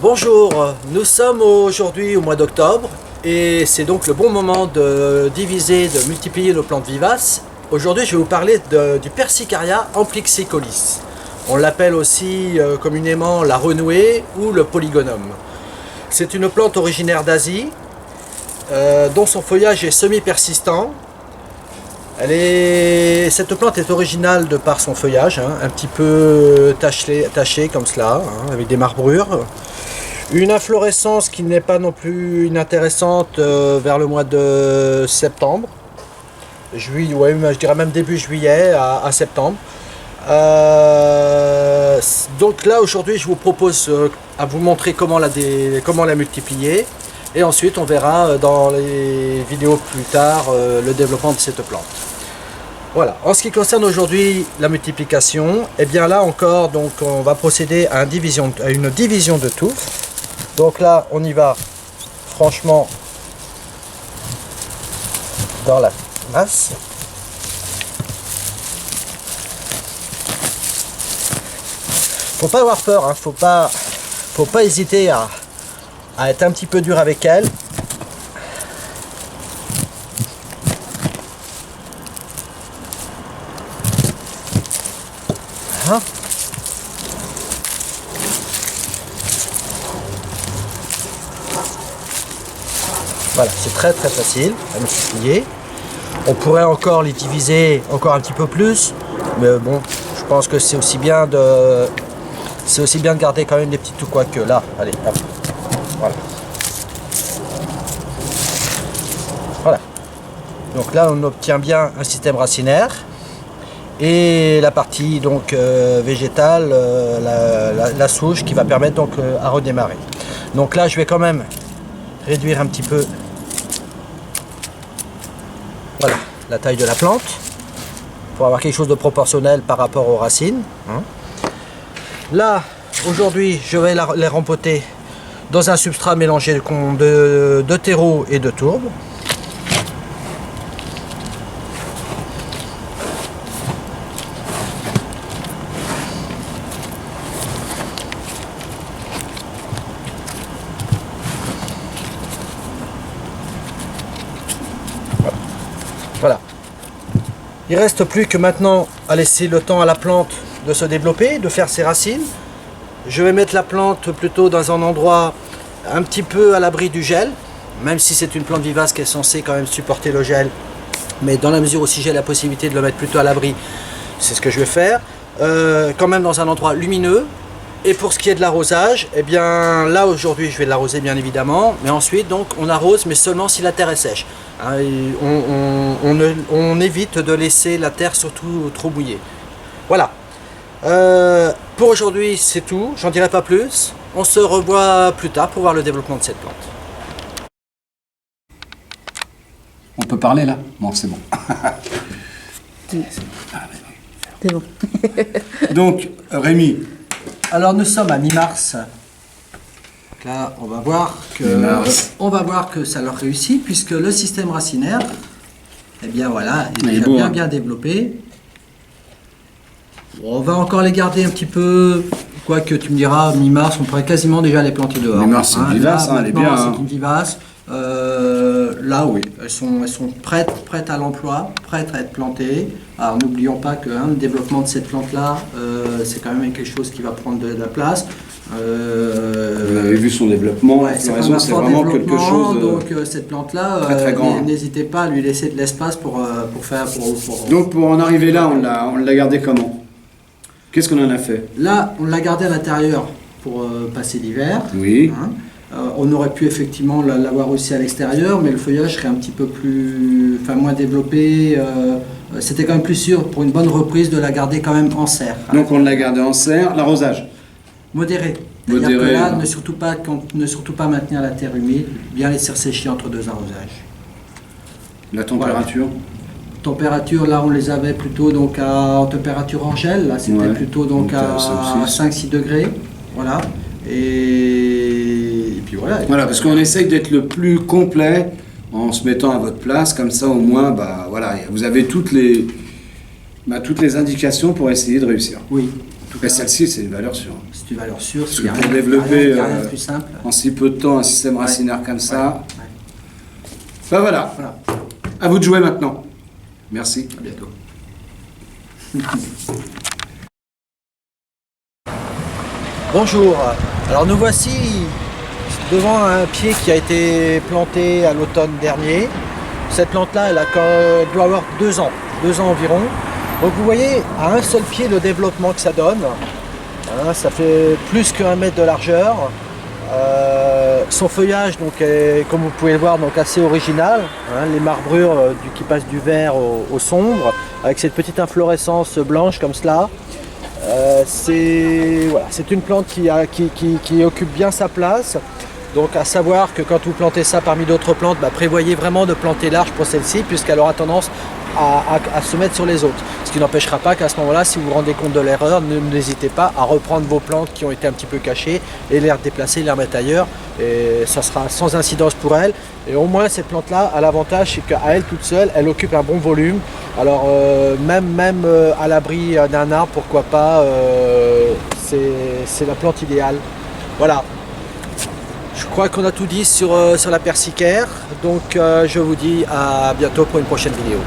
Bonjour, nous sommes aujourd'hui au mois d'octobre et c'est donc le bon moment de diviser, de multiplier nos plantes vivaces. Aujourd'hui je vais vous parler du Persicaria amplixicolis. On l'appelle aussi communément la renouée ou le polygonum. C'est une plante originaire d'Asie dont son feuillage est semi-persistant. Cette plante est originale de par son feuillage, un petit peu taché comme cela, avec des marbrures. Une inflorescence qui n'est pas non plus inintéressante vers le mois de septembre. Ouais, je dirais même début juillet à septembre. Donc là aujourd'hui je vous propose à vous montrer comment la multiplier. Et ensuite on verra dans les vidéos plus tard le développement de cette plante. Voilà, en ce qui concerne aujourd'hui la multiplication, et bien là encore donc on va procéder à une division de touffes. Donc là on y va franchement dans la masse. Faut pas avoir peur, faut pas hésiter à être un petit peu dur avec elle. Voilà. Voilà, c'est très facile à multiplier. On pourrait encore les diviser encore un petit peu plus, mais bon, je pense que c'est aussi bien de garder quand même des petits tout, quoique là, allez, hop. Voilà. Voilà. Donc là, on obtient bien un système racinaire. Et la partie donc végétale, la souche qui va permettre donc à redémarrer. Donc là, je vais quand même réduire un petit peu, voilà, la taille de la plante pour avoir quelque chose de proportionnel par rapport aux racines. Là, aujourd'hui, je vais les rempoter dans un substrat mélangé de terreau et de tourbe. Voilà. Il ne reste plus que maintenant à laisser le temps à la plante de se développer, de faire ses racines. Je vais mettre la plante plutôt dans un endroit un petit peu à l'abri du gel, même si c'est une plante vivace qui est censée quand même supporter le gel. Mais dans la mesure où si j'ai la possibilité de le mettre plutôt à l'abri, c'est ce que je vais faire. Quand même dans un endroit lumineux. Et pour ce qui est de l'arrosage, eh bien là aujourd'hui je vais l'arroser bien évidemment, mais ensuite donc on arrose mais seulement si la terre est sèche. On évite de laisser la terre surtout trop mouillée. Voilà. Pour aujourd'hui c'est tout, j'en dirai pas plus. On se revoit plus tard pour voir le développement de cette plante. On peut parler là? Bon, c'est bon. C'est bon. Donc, Rémi. Alors nous sommes à mi-mars. Là, on va voir que ça leur réussit puisque le système racinaire, eh bien voilà, est déjà bien développé. Bon, on va encore les garder un petit peu, quoique tu me diras, mi-mars, on pourrait quasiment déjà les planter dehors. Mi-mars, c'est une vivace, elle est bien. C'est une vivace. Là, oui, elles sont prêtes à l'emploi, prêtes à être plantées. Alors, n'oublions pas que le développement de cette plante-là, c'est quand même quelque chose qui va prendre de la place. Vous avez vu son développement, Ouais, c'est vraiment quelque chose donc cette plante-là, très grand. N'hésitez pas à lui laisser de l'espace pour faire... Donc pour en arriver là, on l'a gardé comment? Qu'est-ce qu'on en a fait? Là, on l'a gardé à l'intérieur pour passer l'hiver. Oui. On aurait pu effectivement l'avoir aussi à l'extérieur, mais le feuillage serait un petit peu moins développé. C'était quand même plus sûr pour une bonne reprise de la garder quand même en serre. Donc on l'a gardé en serre. L'arrosage? Modéré. C'est-à-dire que là, ne surtout pas maintenir la terre humide, bien laisser sécher entre deux arrosages. La température? Température, là on les avait plutôt donc en température hors gel, là c'était plutôt donc à 5-6 degrés. Voilà. Et puis voilà. Voilà, parce qu'on essaye d'être le plus complet en se mettant à votre place, comme ça au moins, bah, voilà, vous avez toutes les indications pour essayer de réussir. Oui. En tout cas, celle-ci, c'est une valeur sûre. C'est une valeur sûre. Parce que pour développer rien de plus simple. en si peu de temps un système racinaire comme ça, Ouais. bah voilà. Voilà. À vous de jouer maintenant. Merci. À bientôt. Bonjour. Alors nous voici devant un pied qui a été planté à l'automne dernier. Cette plante-là, elle doit avoir 2 ans environ. Donc vous voyez à un seul pied le développement que ça donne. Hein, ça fait plus qu'1 mètre de largeur. Son feuillage, donc, est, comme vous pouvez le voir, donc, assez original. Hein, les marbrures qui passent du vert au sombre, avec cette petite inflorescence blanche comme cela. C'est une plante qui occupe bien sa place. Donc à savoir que quand vous plantez ça parmi d'autres plantes, bah, prévoyez vraiment de planter large pour celle-ci, puisqu'elle aura tendance à se mettre sur les autres. Ce qui n'empêchera pas qu'à ce moment-là, si vous vous rendez compte de l'erreur, n'hésitez pas à reprendre vos plantes qui ont été un petit peu cachées et les déplacer, les remettre ailleurs. Et ça sera sans incidence pour elle. Et au moins cette plante-là a l'avantage, c'est qu'à elle toute seule, elle occupe un bon volume. Alors même à l'abri d'un arbre, pourquoi pas, c'est la plante idéale. Voilà. Je crois qu'on a tout dit sur la persicaire. Donc je vous dis à bientôt pour une prochaine vidéo.